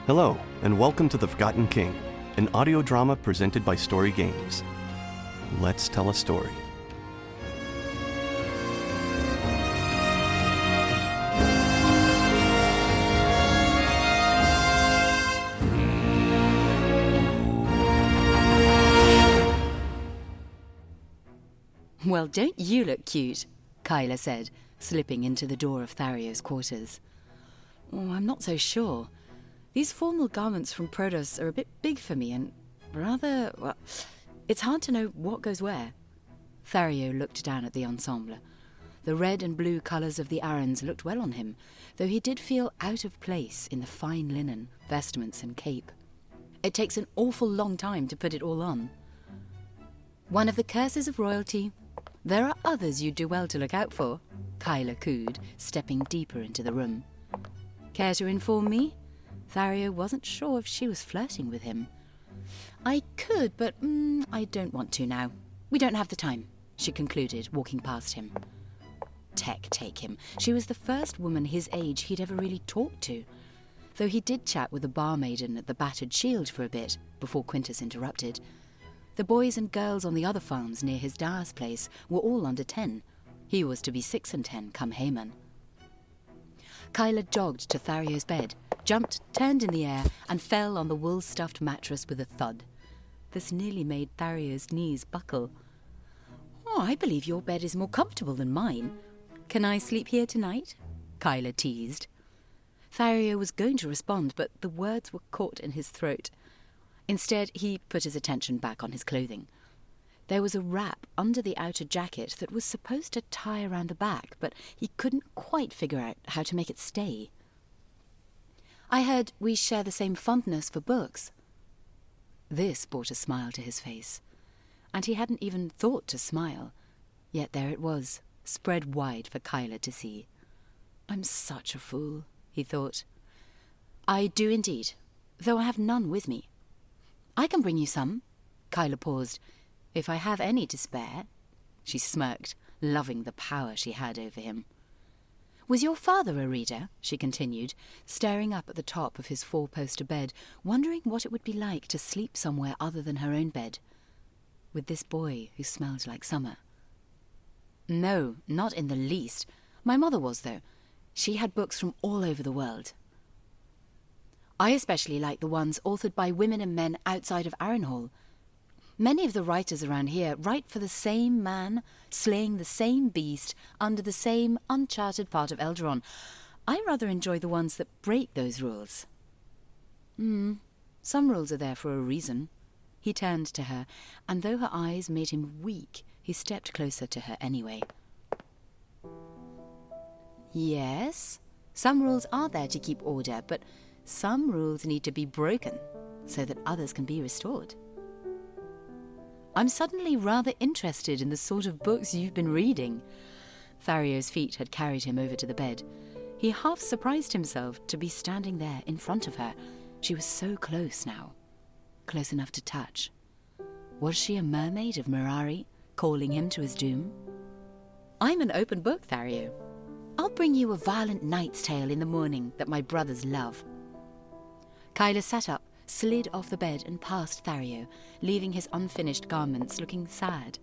Hello, and welcome to The Forgotten King, an audio drama presented by Story Games. Let's tell a story. Well, don't you look cute, Kyla said, slipping into the door of Thario's quarters. Oh, I'm not so sure. These formal garments from Protos are a bit big for me and rather, well, it's hard to know what goes where. Thario looked down at the ensemble. The red and blue colours of the Arons looked well on him, though he did feel out of place in the fine linen, vestments and cape. It takes an awful long time to put it all on. One of the curses of royalty. There are others you'd do well to look out for, Kyla cooed, stepping deeper into the room. Care to inform me? Thario wasn't sure if she was flirting with him. I could, but I don't want to now. We don't have the time, she concluded, walking past him. Tech take him. She was the first woman his age he'd ever really talked to, though he did chat with a barmaiden at the Battered Shield for a bit, before Quintus interrupted. The boys and girls on the other farms near his Da's place were all under 10. He was to be 6 and 10 come Hayman. Kyla jogged to Thario's bed, jumped, turned in the air, and fell on the wool-stuffed mattress with a thud. This nearly made Thario's knees buckle. Oh, I believe your bed is more comfortable than mine. Can I sleep here tonight? Kyla teased. Thario was going to respond, but the words were caught in his throat. Instead, he put his attention back on his clothing. There was a wrap under the outer jacket that was supposed to tie around the back, but he couldn't quite figure out how to make it stay. I heard we share the same fondness for books. This brought a smile to his face, and he hadn't even thought to smile. Yet there it was, spread wide for Kyla to see. I'm such a fool, he thought. I do indeed, though I have none with me. I can bring you some. Kyla paused. If I have any to spare. She smirked, loving the power she had over him. Was your father a reader? She continued, staring up at the top of his 4-poster bed, wondering what it would be like to sleep somewhere other than her own bed, with this boy who smelled like summer. No, not in the least. My mother was, though. She had books from all over the world. I especially like the ones authored by women and men outside of Arrenhall. Many of the writers around here write for the same man, slaying the same beast, under the same uncharted part of Eldaron. I rather enjoy the ones that break those rules. Some rules are there for a reason. He turned to her, and though her eyes made him weak, he stepped closer to her anyway. Yes, some rules are there to keep order, but some rules need to be broken so that others can be restored. I'm suddenly rather interested in the sort of books you've been reading. Thario's feet had carried him over to the bed. He half surprised himself to be standing there in front of her. She was so close now, close enough to touch. Was she a mermaid of Mirari, calling him to his doom? I'm an open book, Thario. I'll bring you a violent knight's tale in the morning that my brothers love. Kyla sat up, slid off the bed and past Thario, leaving his unfinished garments looking sad.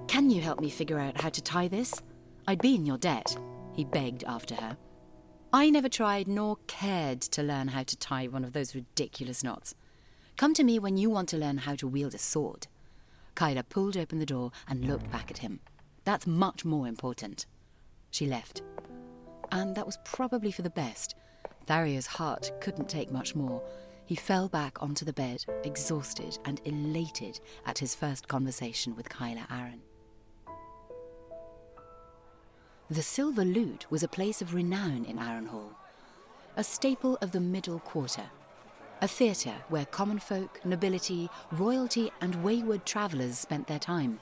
Can you help me figure out how to tie this? I'd be in your debt, he begged after her. I never tried nor cared to learn how to tie one of those ridiculous knots. Come to me when you want to learn how to wield a sword. Kyla pulled open the door and looked back at him. That's much more important. She left. And that was probably for the best. Thario's heart couldn't take much more. He fell back onto the bed, exhausted and elated at his first conversation with Kyla Aron. The Silver Lute was a place of renown in Arrenhall, a staple of the Middle Quarter, a theatre where common folk, nobility, royalty and wayward travellers spent their time.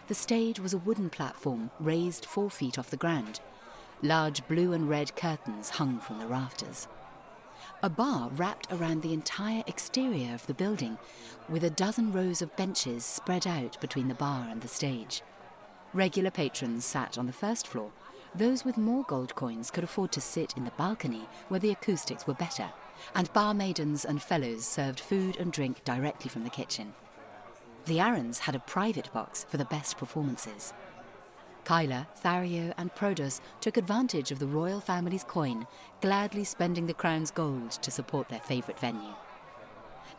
The stage was a wooden platform raised 4 feet off the ground. Large blue and red curtains hung from the rafters. A bar wrapped around the entire exterior of the building, with a dozen rows of benches spread out between the bar and the stage. Regular patrons sat on the first floor. Those with more gold coins could afford to sit in the balcony where the acoustics were better, and barmaidens and fellows served food and drink directly from the kitchen. The Arons had a private box for the best performances. Kyla, Thario and Prodos took advantage of the royal family's coin, gladly spending the crown's gold to support their favourite venue.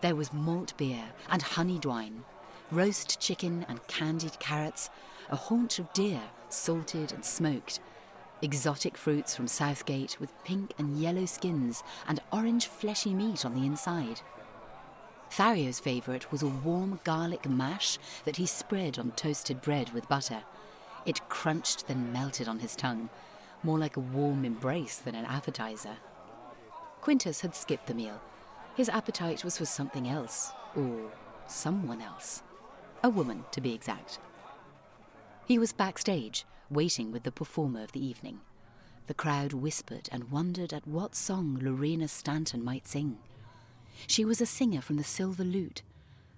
There was malt beer and honeyed wine, roast chicken and candied carrots, a haunch of deer, salted and smoked, exotic fruits from Southgate with pink and yellow skins and orange fleshy meat on the inside. Thario's favourite was a warm garlic mash that he spread on toasted bread with butter. It crunched then melted on his tongue, more like a warm embrace than an appetizer. Quintus had skipped the meal. His appetite was for something else, or someone else. A woman, to be exact. He was backstage, waiting with the performer of the evening. The crowd whispered and wondered at what song Lorena Stanton might sing. She was a singer from the Silver Lute.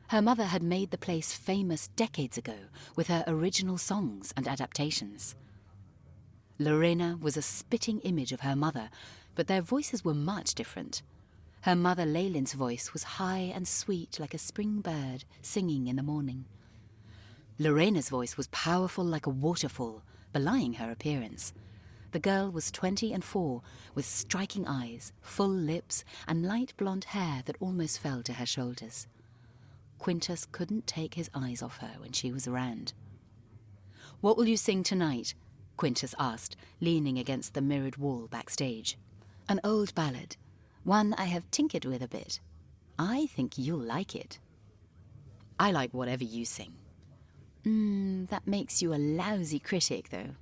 Her mother had made the place famous decades ago with her original songs and adaptations. Lorena was a spitting image of her mother, but their voices were much different. Her mother Leylin's voice was high and sweet like a spring bird singing in the morning. Lorena's voice was powerful like a waterfall, belying her appearance. The girl was 24, with striking eyes, full lips, and light blonde hair that almost fell to her shoulders. Quintus couldn't take his eyes off her when she was around. "What will you sing tonight?" Quintus asked, leaning against the mirrored wall backstage. "An old ballad, one I have tinkered with a bit. I think you'll like it." "I like whatever you sing." That makes you a lousy critic, though."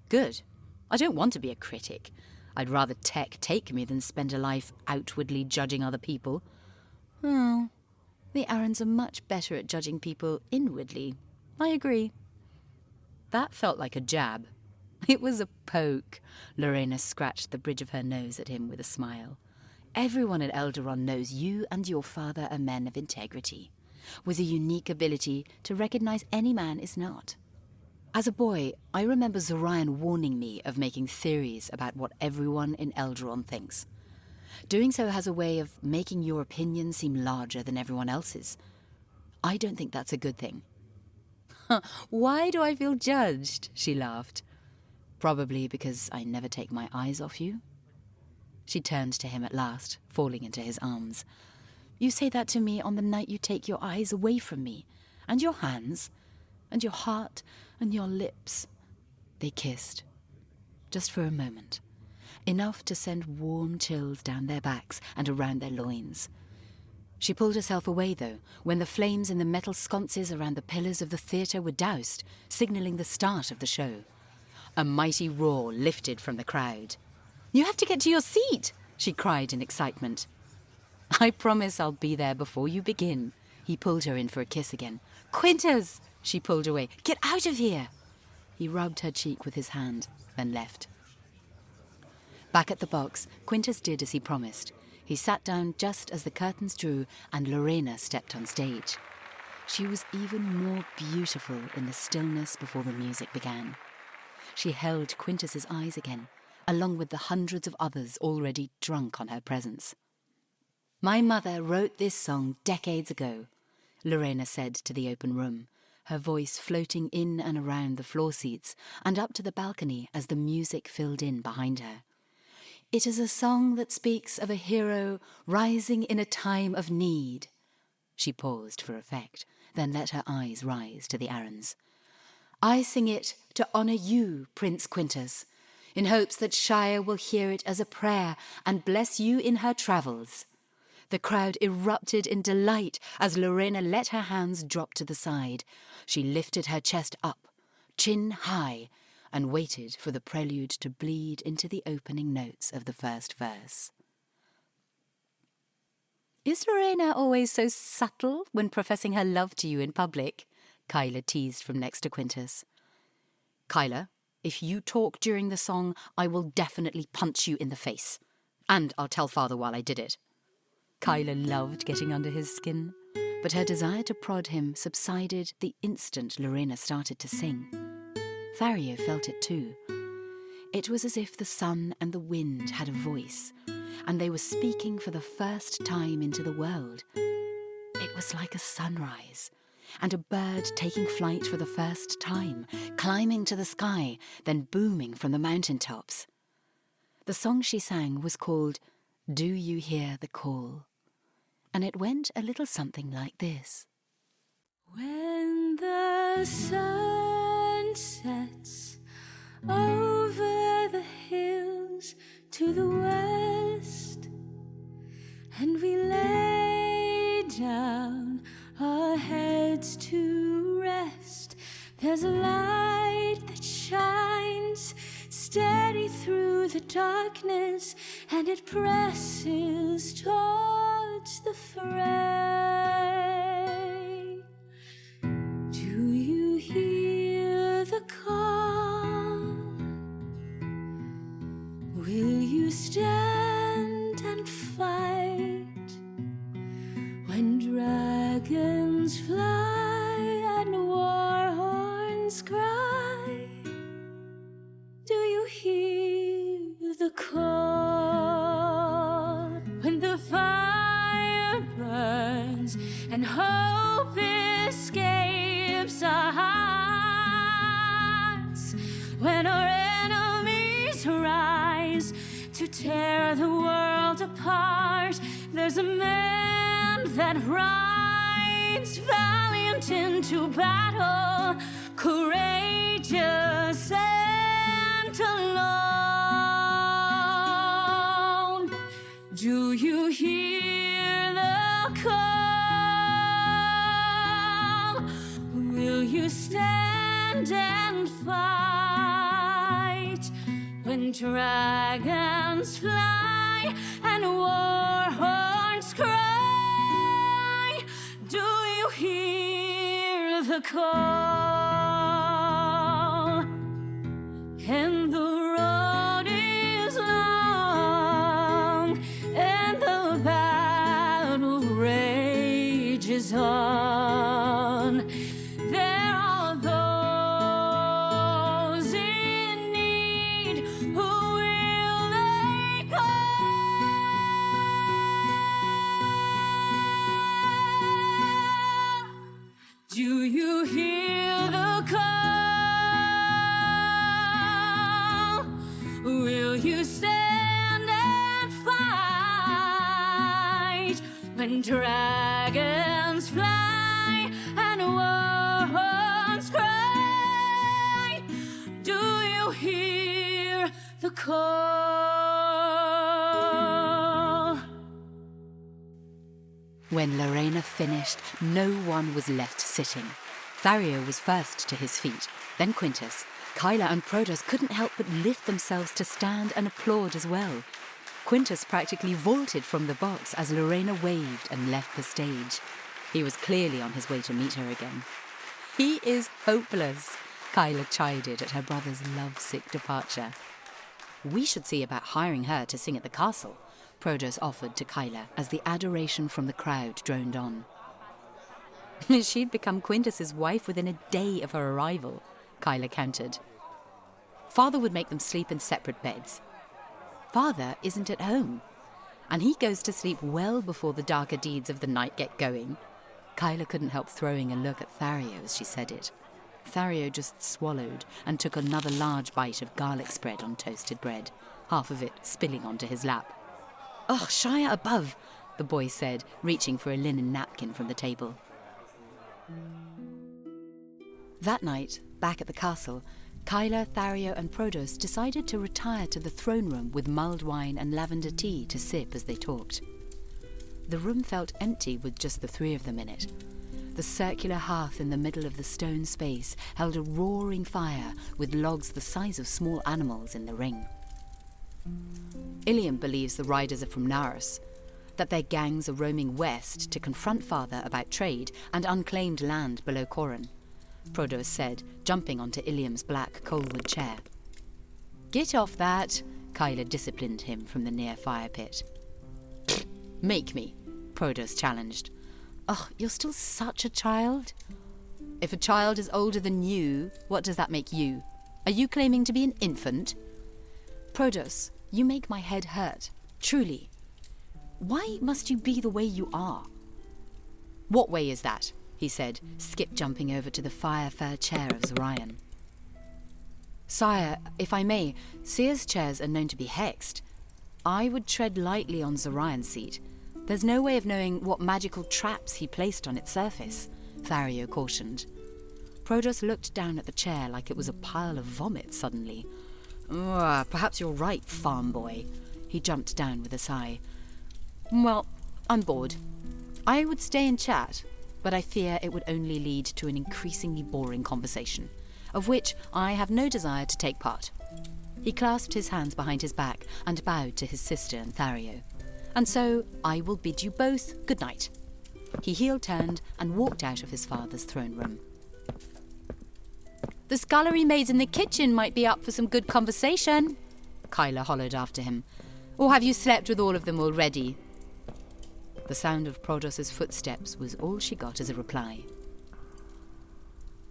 "Good. I don't want to be a critic. I'd rather tech take me than spend a life outwardly judging other people." "Oh, the Arons are much better at judging people inwardly. I agree." That felt like a jab. It was a poke. Lorena scratched the bridge of her nose at him with a smile. "Everyone at Eldaron knows you and your father are men of integrity, with a unique ability to recognize any man is not. As a boy, I remember Zorion warning me of making theories about what everyone in Eldaron thinks. Doing so has a way of making your opinion seem larger than everyone else's. I don't think that's a good thing." "Why do I feel judged?" she laughed. "Probably because I never take my eyes off you." She turned to him at last, falling into his arms. "You say that to me on the night you take your eyes away from me, and your hands, and your heart, and your lips." They kissed, just for a moment, enough to send warm chills down their backs and around their loins. She pulled herself away, though, when the flames in the metal sconces around the pillars of the theatre were doused, signalling the start of the show. A mighty roar lifted from the crowd. "You have to get to your seat!" she cried in excitement. "I promise I'll be there before you begin." He pulled her in for a kiss again. "Quintus!" She pulled away. "Get out of here!" He rubbed her cheek with his hand, then left. Back at the box, Quintus did as he promised. He sat down just as the curtains drew and Lorena stepped on stage. She was even more beautiful in the stillness before the music began. She held Quintus's eyes again, along with the hundreds of others already drunk on her presence. "My mother wrote this song decades ago," Lorena said to the open room, her voice floating in and around the floor seats and up to the balcony as the music filled in behind her. "It is a song that speaks of a hero rising in a time of need." She paused for effect, then let her eyes rise to the Arons. "I sing it to honour you, Prince Quintus, in hopes that Shire will hear it as a prayer and bless you in her travels." The crowd erupted in delight as Lorena let her hands drop to the side. She lifted her chest up, chin high, and waited for the prelude to bleed into the opening notes of the first verse. "Is Lorena always so subtle when professing her love to you in public?" Kyla teased from next to Quintus. "Kyla, if you talk during the song, I will definitely punch you in the face. And I'll tell Father while I did it." Kyla loved getting under his skin, but her desire to prod him subsided the instant Lorena started to sing. Thario felt it too. It was as if the sun and the wind had a voice, and they were speaking for the first time into the world. It was like a sunrise, and a bird taking flight for the first time, climbing to the sky, then booming from the mountaintops. The song she sang was called "Do You Hear the Call?" and it went a little something like this. When the sun sets over the hills to the west, and we lay down our heads to rest, there's a light that shines steady through the darkness, and it presses towards the fray. Do you hear the call? Will you stand and fight when dragons fly and war horns cry? Do you hear the call? When the fire burns and hope escapes our hearts, when our enemies rise to tear the world apart, there's a man that rides valiant into battle, courageous and alone. Do you hear the call? Will you stand and fight when dragons fly and war horns cry? Do you hear the call? And the road is long, and the battle rages on. There are those in need. Who will they call? Do you hear the call? Will you stand and fight when dragons fly and war horns cry? Do you hear the call? When Lorena finished, no one was left sitting. Thario was first to his feet, then Quintus. Kyla and Prodos couldn't help but lift themselves to stand and applaud as well. Quintus practically vaulted from the box as Lorena waved and left the stage. He was clearly on his way to meet her again. "He is hopeless," Kyla chided at her brother's lovesick departure. "We should see about hiring her to sing at the castle," Prodos offered to Kyla as the adoration from the crowd droned on. She'd become Quintus's wife within a day of her arrival, Kyla countered. "Father would make them sleep in separate beds." "Father isn't at home, and he goes to sleep well before the darker deeds of the night get going." Kyla couldn't help throwing a look at Thario as she said it. Thario just swallowed and took another large bite of garlic spread on toasted bread, half of it spilling onto his lap. "Oh, Shire above," the boy said, reaching for a linen napkin from the table. That night, back at the castle, Kyla, Thario and Prodos decided to retire to the throne room with mulled wine and lavender tea to sip as they talked. The room felt empty with just the three of them in it. The circular hearth in the middle of the stone space held a roaring fire with logs the size of small animals in the ring. Ilium believes the riders are from Narras, that their gangs are roaming west to confront Father about trade and unclaimed land below Coron, Prodos said, jumping onto Ilium's black coalwood chair. "Get off that," Kyla disciplined him from the near fire pit. "Make me," Prodos challenged. "Oh, you're still such a child." "If a child is older than you, what does that make you? Are you claiming to be an infant?" "Prodos, you make my head hurt." truly. Why must you be the way you are? What way is that? He said, skip-jumping over to the fire-fair chair of Zorion. Sire, if I may, Seer's chairs are known to be hexed. I would tread lightly on Zorion's seat. There's no way of knowing what magical traps he placed on its surface, Thario cautioned. Prodos looked down at the chair like it was a pile of vomit suddenly. Perhaps you're right, farm boy. He jumped down with a sigh. Well, I'm bored. I would stay and chat, but I fear it would only lead to an increasingly boring conversation, of which I have no desire to take part. He clasped his hands behind his back and bowed to his sister and Thario. And so I will bid you both good night. He heel-turned and walked out of his father's throne room. The scullery maids in the kitchen might be up for some good conversation, Kyla hollered after him. Or have you slept with all of them already? The sound of Prodos's footsteps was all she got as a reply.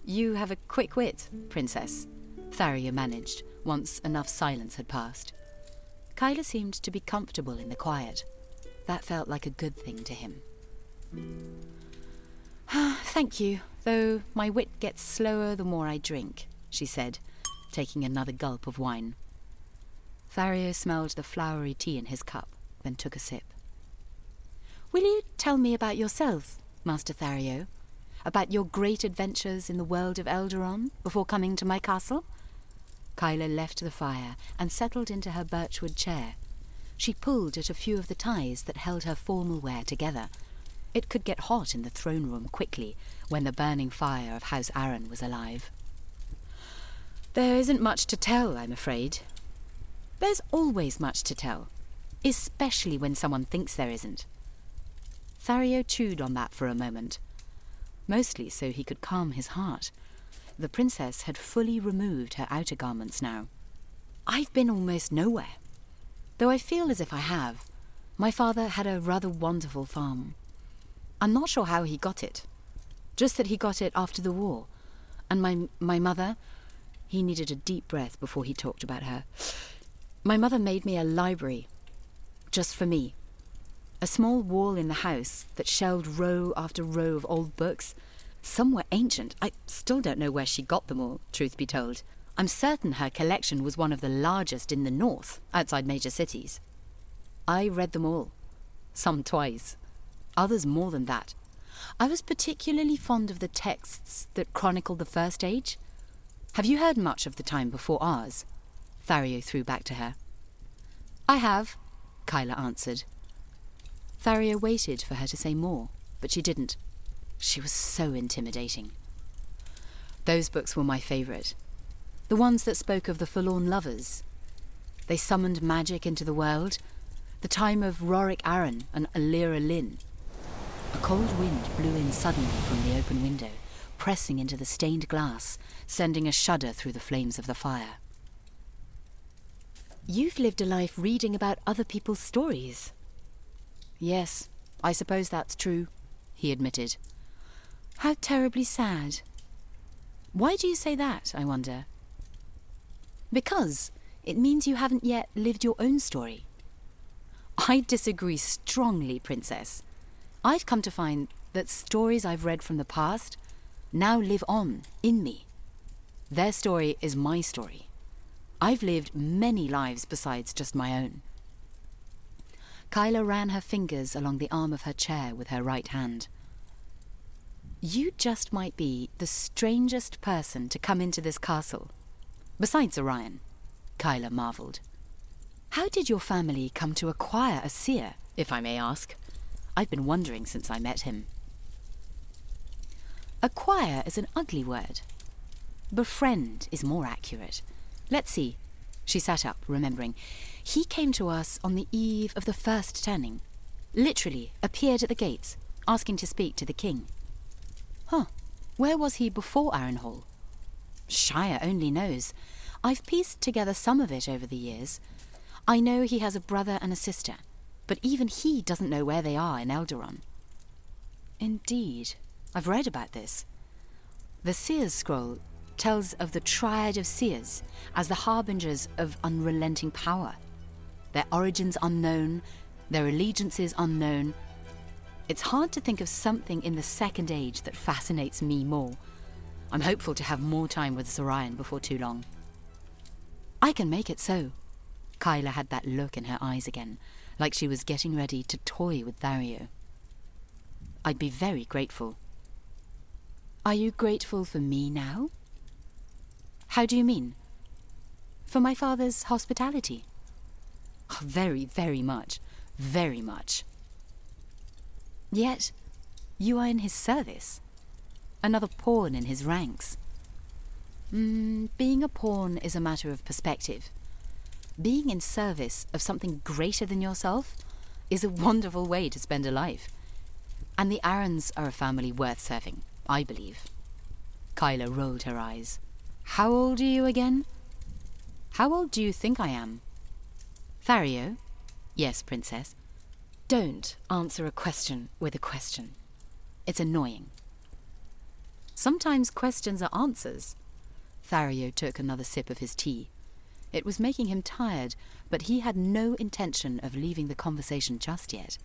You have a quick wit, Princess, Thario managed, once enough silence had passed. Kyla seemed to be comfortable in the quiet. That felt like a good thing to him. Thank you, though my wit gets slower the more I drink, she said, taking another gulp of wine. Thario smelled the flowery tea in his cup, then took a sip. Will you tell me about yourself, Master Thario? About your great adventures in the world of Eldaron before coming to my castle? Kyla left the fire and settled into her birchwood chair. She pulled at a few of the ties that held her formal wear together. It could get hot in the throne room quickly when the burning fire of House Arryn was alive. There isn't much to tell, I'm afraid. There's always much to tell, especially when someone thinks there isn't. Thario chewed on that for a moment, mostly so he could calm his heart. The princess had fully removed her outer garments now. I've been almost nowhere, though I feel as if I have. My father had a rather wonderful farm. I'm not sure how he got it, just that he got it after the war. And my mother, he needed a deep breath before he talked about her. My mother made me a library, just for me. A small wall in the house that shelved row after row of old books. Some were ancient. I still don't know where she got them all, truth be told. I'm certain her collection was one of the largest in the north, outside major cities. I read them all. Some twice. Others more than that. I was particularly fond of the texts that chronicle the First Age. Have you heard much of the time before ours? Thario threw back to her. I have, Kyla answered. Thario waited for her to say more, but she didn't. She was so intimidating. Those books were my favourite. The ones that spoke of the forlorn lovers. They summoned magic into the world. The time of Roric Arryn and Alira Lynn. A cold wind blew in suddenly from the open window, pressing into the stained glass, sending a shudder through the flames of the fire. You've lived a life reading about other people's stories. Yes, I suppose that's true, he admitted. How terribly sad. Why do you say that, I wonder? Because it means you haven't yet lived your own story. I disagree strongly, Princess. I've come to find that stories I've read from the past now live on in me. Their story is my story. I've lived many lives besides just my own. Kyla ran her fingers along the arm of her chair with her right hand. You just might be the strangest person to come into this castle. Besides Orion, Kyla marvelled. How did your family come to acquire a seer, if I may ask? I've been wondering since I met him. Acquire is an ugly word. Befriend is more accurate. Let's see. She sat up, remembering. He came to us on the eve of the first turning. Literally appeared at the gates, asking to speak to the king. Huh. Where was he before Arrynhall? Shire only knows. I've pieced together some of it over the years. I know he has a brother and a sister, but even he doesn't know where they are in Eldaron. Indeed. I've read about this. The Seer's Scroll tells of the triad of seers as the harbingers of unrelenting power. their origins unknown, their allegiances unknown. It's hard to think of something in the Second Age that fascinates me more. I'm hopeful to have more time with Sorian before too long. I can make it so. Kyla had that look in her eyes again, like she was getting ready to toy with Thario. I'd be very grateful. Are you grateful for me now? How do you mean? For my father's hospitality? Oh, very, very much. Very much. Yet, you are in his service. Another pawn in his ranks. Being a pawn is a matter of perspective. Being in service of something greater than yourself is a wonderful way to spend a life. And the Arryns are a family worth serving, I believe. Kyla rolled her eyes. How old are you again? How old do you think I am? Thario? Yes, Princess. Don't answer a question with a question. It's annoying. Sometimes questions are answers. Thario took another sip of his tea. It was making him tired, but he had no intention of leaving the conversation just yet.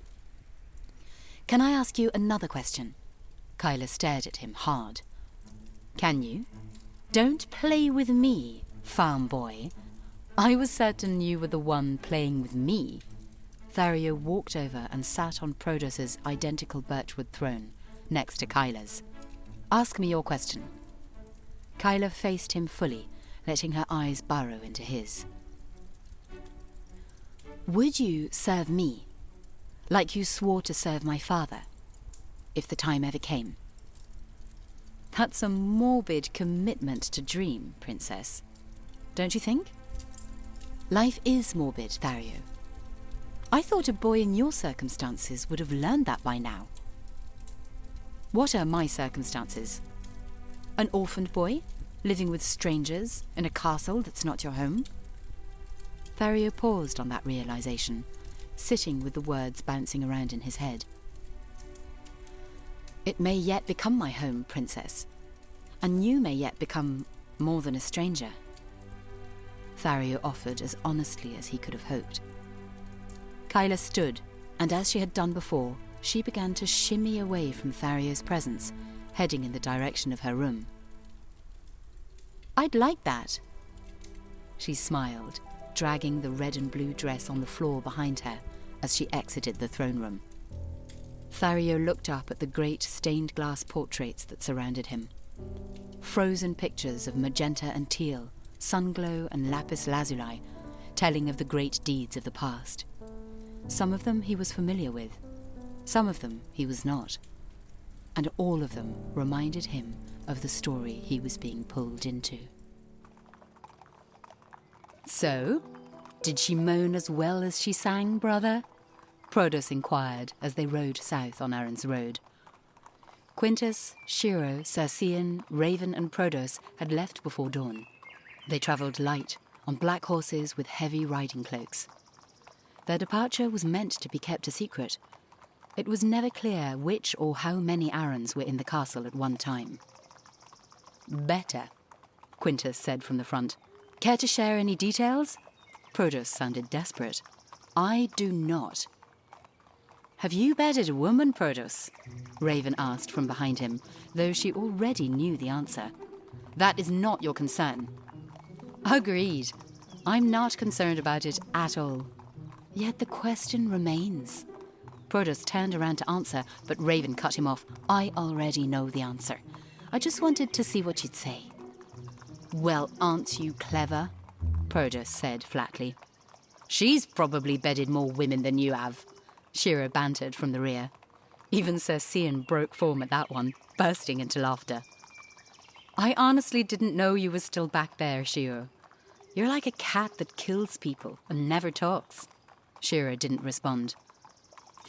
Can I ask you another question? Kyla stared at him hard. Can you? Don't play with me, farm boy. I was certain you were the one playing with me. Thario walked over and sat on Prodos's identical birchwood throne, next to Kyla's. Ask me your question. Kyla faced him fully, letting her eyes burrow into his. Would you serve me, like you swore to serve my father, if the time ever came? That's a morbid commitment to dream, Princess. Don't you think? Life is morbid, Thario. I thought a boy in your circumstances would have learned that by now. What are my circumstances? An orphaned boy, living with strangers in a castle that's not your home? Thario paused on that realization, sitting with the words bouncing around in his head. It may yet become my home, Princess, and you may yet become more than a stranger. Thario offered as honestly as he could have hoped. Kyla stood, and as she had done before, she began to shimmy away from Thario's presence, heading in the direction of her room. I'd like that. She smiled, dragging the red and blue dress on the floor behind her as she exited the throne room. Thario looked up at the great stained glass portraits that surrounded him. Frozen pictures of magenta and teal, sunglow and lapis lazuli, telling of the great deeds of the past. Some of them he was familiar with, some of them he was not, and all of them reminded him of the story he was being pulled into. So, did she moan as well as she sang, brother? Prodos inquired as they rode south on Arryn's road. Quintus, Shiro, Circean, Raven and Prodos had left before dawn. They travelled light, on black horses with heavy riding cloaks. Their departure was meant to be kept a secret. It was never clear which or how many Arryns were in the castle at one time. Better, Quintus said from the front. Care to share any details? Prodos sounded desperate. I do not. Have you bedded a woman, Prodos? Raven asked from behind him, though she already knew the answer. That is not your concern. Agreed. I'm not concerned about it at all. Yet the question remains. Prodos turned around to answer, but Raven cut him off. I already know the answer. I just wanted to see what you'd say. Well, aren't you clever? Prodos said flatly. She's probably bedded more women than you have, Shiro bantered from the rear. Even Circean broke form at that one, bursting into laughter. I honestly didn't know you were still back there, Shiro. You're like a cat that kills people and never talks. Shiro didn't respond.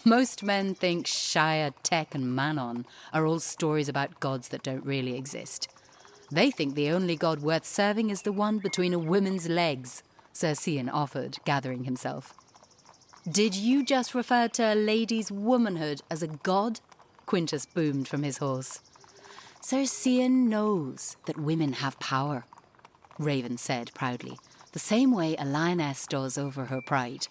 Most men think Shia, Tech and Manon are all stories about gods that don't really exist. They think the only god worth serving is the one between a woman's legs, Circean offered, gathering himself. Did you just refer to a lady's womanhood as a god? Quintus boomed from his horse. Circean knows that women have power, Raven said proudly, the same way a lioness does over her pride.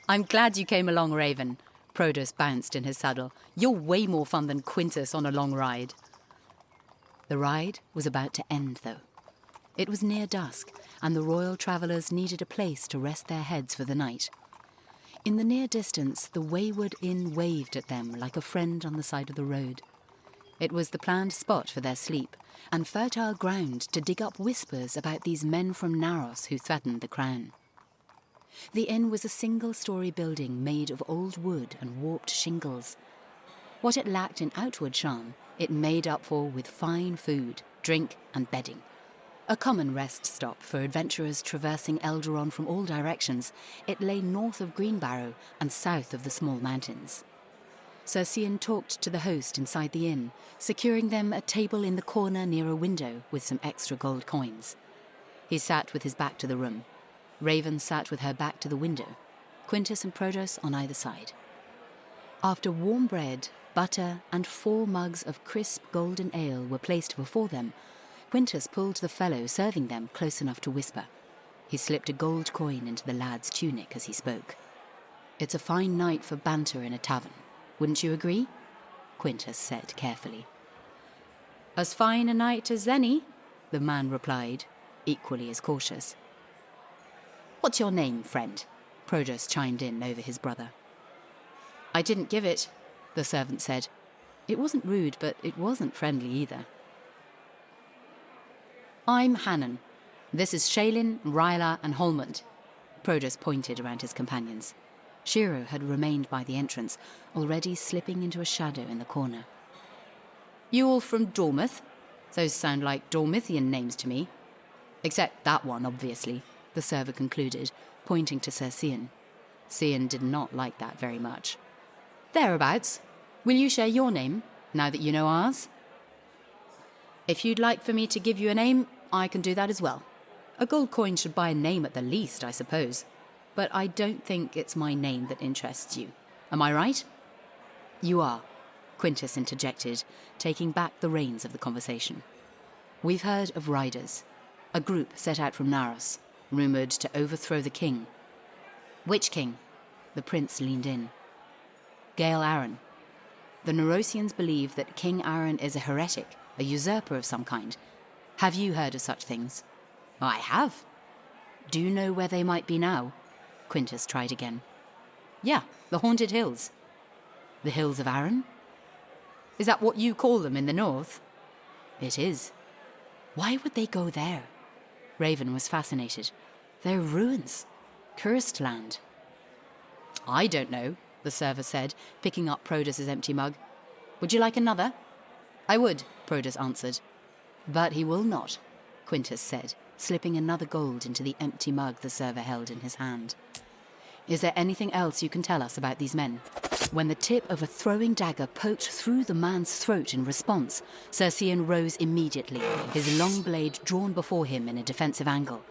I'm glad you came along, Raven. Protos bounced in his saddle. You're way more fun than Quintus on a long ride. The ride was about to end, though. It was near dusk, and the royal travellers needed a place to rest their heads for the night. In the near distance, the wayward inn waved at them like a friend on the side of the road. It was the planned spot for their sleep, and fertile ground to dig up whispers about these men from Narros who threatened the crown. The inn was a single-storey building made of old wood and warped shingles. What it lacked in outward charm, it made up for with fine food, drink and bedding. A common rest stop for adventurers traversing Eldaron from all directions, it lay north of Greenbarrow and south of the small mountains. Circean talked to the host inside the inn, securing them a table in the corner near a window with some extra gold coins. He sat with his back to the room. Raven sat with her back to the window, Quintus and Protos on either side. After warm bread, butter, and 4 mugs of crisp golden ale were placed before them, Quintus pulled the fellow serving them close enough to whisper. He slipped a gold coin into the lad's tunic as he spoke. "It's a fine night for banter in a tavern, wouldn't you agree?" Quintus said carefully. "As fine a night as any," the man replied, equally as cautious. "What's your name, friend?" Protos chimed in over his brother. "I didn't give it," the servant said. It wasn't rude, but it wasn't friendly either. "I'm Hannon. This is Shaelin, Ryla, and Holmond." Protos pointed around his companions. Shiro had remained by the entrance, already slipping into a shadow in the corner. "You all from Dormouth? Those sound like Dormithian names to me. Except that one, obviously," the server concluded, pointing to Circean. Cian did not like that very much. "Thereabouts. Will you share your name, now that you know ours?" "If you'd like for me to give you a name, I can do that as well. A gold coin should buy a name at the least, I suppose. But I don't think it's my name that interests you. Am I right?" "You are," Quintus interjected, taking back the reins of the conversation. "We've heard of riders. A group set out from Narros, rumoured to overthrow the king." "Which king?" The prince leaned in. "Gael Aaron. The Narrasians believe that King Aaron is a heretic, a usurper of some kind. Have you heard of such things?" "I have." "Do you know where they might be now?" Quintus tried again. "Yeah, the Haunted Hills." "The Hills of Aaron?" "Is that what you call them in the north?" "It is." "Why would they go there?" Raven was fascinated. "They're ruins. Cursed land." "I don't know," the server said, picking up Protos' empty mug. "Would you like another?" "I would," Protos answered. "But he will not," Quintus said, slipping another gold into the empty mug the server held in his hand. "Is there anything else you can tell us about these men?" When the tip of a throwing dagger poked through the man's throat in response, Circean rose immediately, his long blade drawn before him in a defensive angle.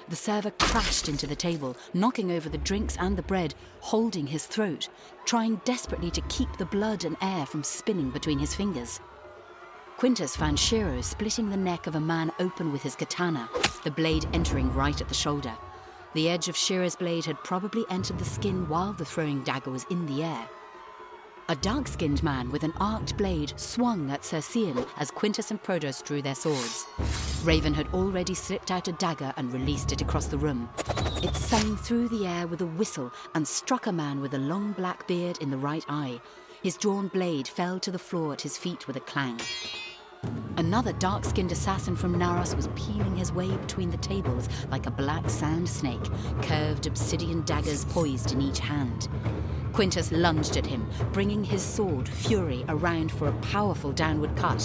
The server crashed into the table, knocking over the drinks and the bread, holding his throat, trying desperately to keep the blood and air from spinning between his fingers. Quintus found Shiro splitting the neck of a man open with his katana, the blade entering right at the shoulder. The edge of Shiro's blade had probably entered the skin while the throwing dagger was in the air. A dark-skinned man with an arced blade swung at Circean as Quintus and Protos drew their swords. Raven had already slipped out a dagger and released it across the room. It sang through the air with a whistle and struck a man with a long black beard in the right eye. His drawn blade fell to the floor at his feet with a clang. Another dark-skinned assassin from Narros was peeling his way between the tables like a black sand snake, curved obsidian daggers poised in each hand. Quintus lunged at him, bringing his sword, Fury, around for a powerful downward cut.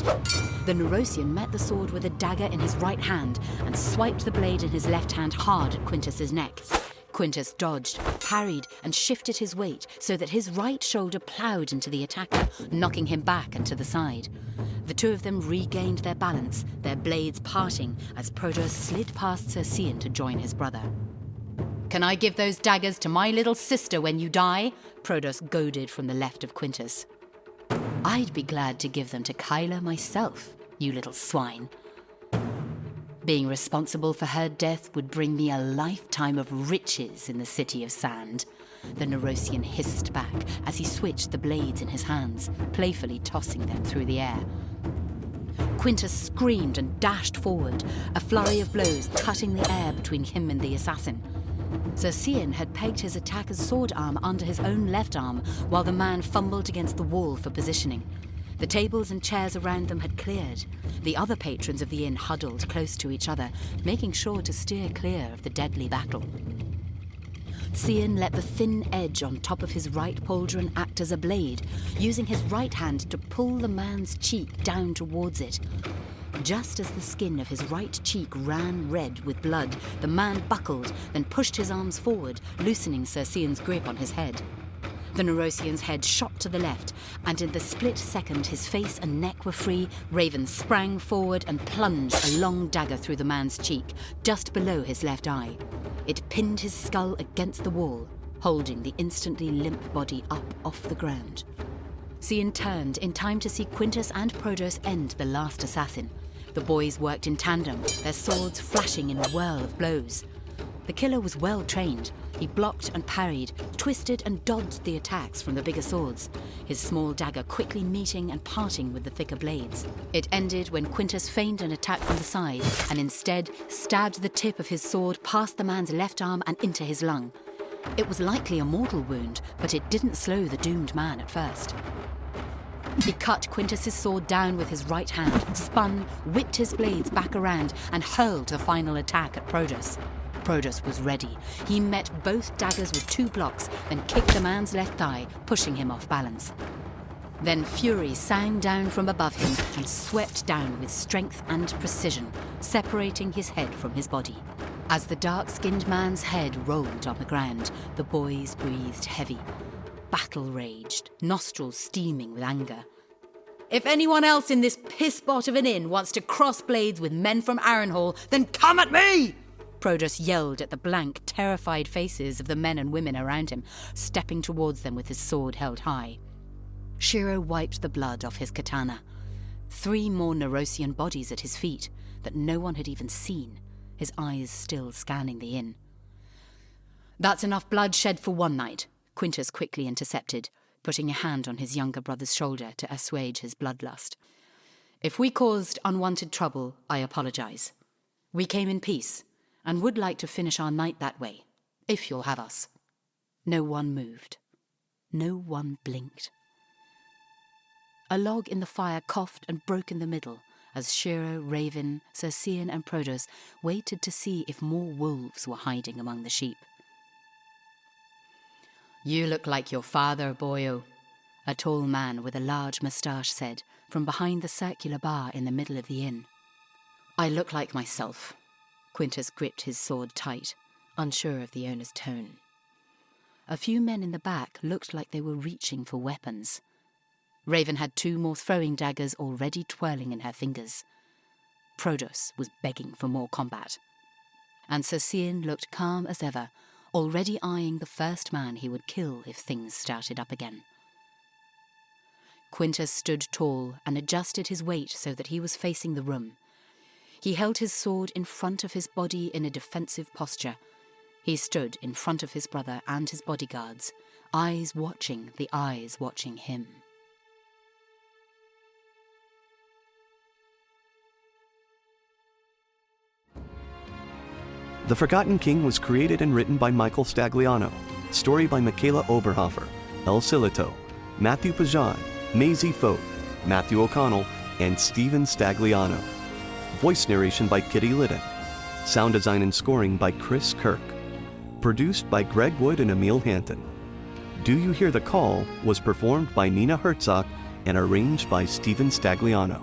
The Narrasian met the sword with a dagger in his right hand and swiped the blade in his left hand hard at Quintus's neck. Quintus dodged, parried, and shifted his weight so that his right shoulder ploughed into the attacker, knocking him back and to the side. The two of them regained their balance, their blades parting as Protos slid past Circean to join his brother. "Can I give those daggers to my little sister when you die?" Protos goaded from the left of Quintus. "I'd be glad to give them to Kyla myself, you little swine." Being responsible for her death would bring me a lifetime of riches in the city of sand, the Narrasian hissed back as he switched the blades in his hands, playfully tossing them through the air. Quintus screamed and dashed forward, a flurry of blows cutting the air between him and the assassin. Narrasian had pegged his attacker's sword arm under his own left arm while the man fumbled against the wall for positioning. The tables and chairs around them had cleared. The other patrons of the inn huddled close to each other, making sure to steer clear of the deadly battle. Narrasian let the thin edge on top of his right pauldron act as a blade, using his right hand to pull the man's cheek down towards it. Just as the skin of his right cheek ran red with blood, the man buckled, then pushed his arms forward, loosening Narrasian's grip on his head. The Narrasian's head shot to the left, and in the split second his face and neck were free, Raven sprang forward and plunged a long dagger through the man's cheek, just below his left eye. It pinned his skull against the wall, holding the instantly limp body up off the ground. Narrasian turned in time to see Quintus and Prodos end the last assassin. The boys worked in tandem, their swords flashing in a whirl of blows. The killer was well trained. He blocked and parried, twisted and dodged the attacks from the bigger swords, his small dagger quickly meeting and parting with the thicker blades. It ended when Quintus feigned an attack from the side and instead stabbed the tip of his sword past the man's left arm and into his lung. It was likely a mortal wound, but it didn't slow the doomed man at first. He cut Quintus's sword down with his right hand, spun, whipped his blades back around, and hurled the final attack at Prodos. Prodos was ready. He met both daggers with 2 blocks, then kicked the man's left thigh, pushing him off balance. Then fury sang down from above him and swept down with strength and precision, separating his head from his body. As the dark-skinned man's head rolled on the ground, the boys breathed heavy. Battle raged, nostrils steaming with anger. "If anyone else in this piss-pot of an inn wants to cross blades with men from Arrenhall, then come at me!" Prodos yelled at the blank, terrified faces of the men and women around him, stepping towards them with his sword held high. Shiro wiped the blood off his katana. 3 more Narrasian bodies at his feet that no one had even seen, his eyes still scanning the inn. "That's enough blood shed for one night," Quintus quickly intercepted, putting a hand on his younger brother's shoulder to assuage his bloodlust. "If we caused unwanted trouble, I apologize. We came in peace, and would like to finish our night that way, if you'll have us." No one moved. No one blinked. A log in the fire coughed and broke in the middle as Shiro, Raven, Narrasian and Prodos waited to see if more wolves were hiding among the sheep. "You look like your father, boyo," a tall man with a large moustache said from behind the circular bar in the middle of the inn. "I look like myself." Quintus gripped his sword tight, unsure of the owner's tone. A few men in the back looked like they were reaching for weapons. Raven had 2 more throwing daggers already twirling in her fingers. Prodos was begging for more combat. And Narrasian looked calm as ever, already eyeing the first man he would kill if things started up again. Quintus stood tall and adjusted his weight so that he was facing the room. He held his sword in front of his body in a defensive posture. He stood in front of his brother and his bodyguards, eyes watching the eyes watching him. The Forgotten King was created and written by Michael Stagliano. Story by Michaela Oberhofer, El Silito, Matthew Pajan, Maisie Fote, Matthew O'Connell, and Steven Stagliano. Voice narration by Kitty Liddon. Sound design and scoring by Chris Kirk. Produced by Greg Wood and Emil Hanton. Do You Hear the Call was performed by Nina Herzog and arranged by Steven Stagliano.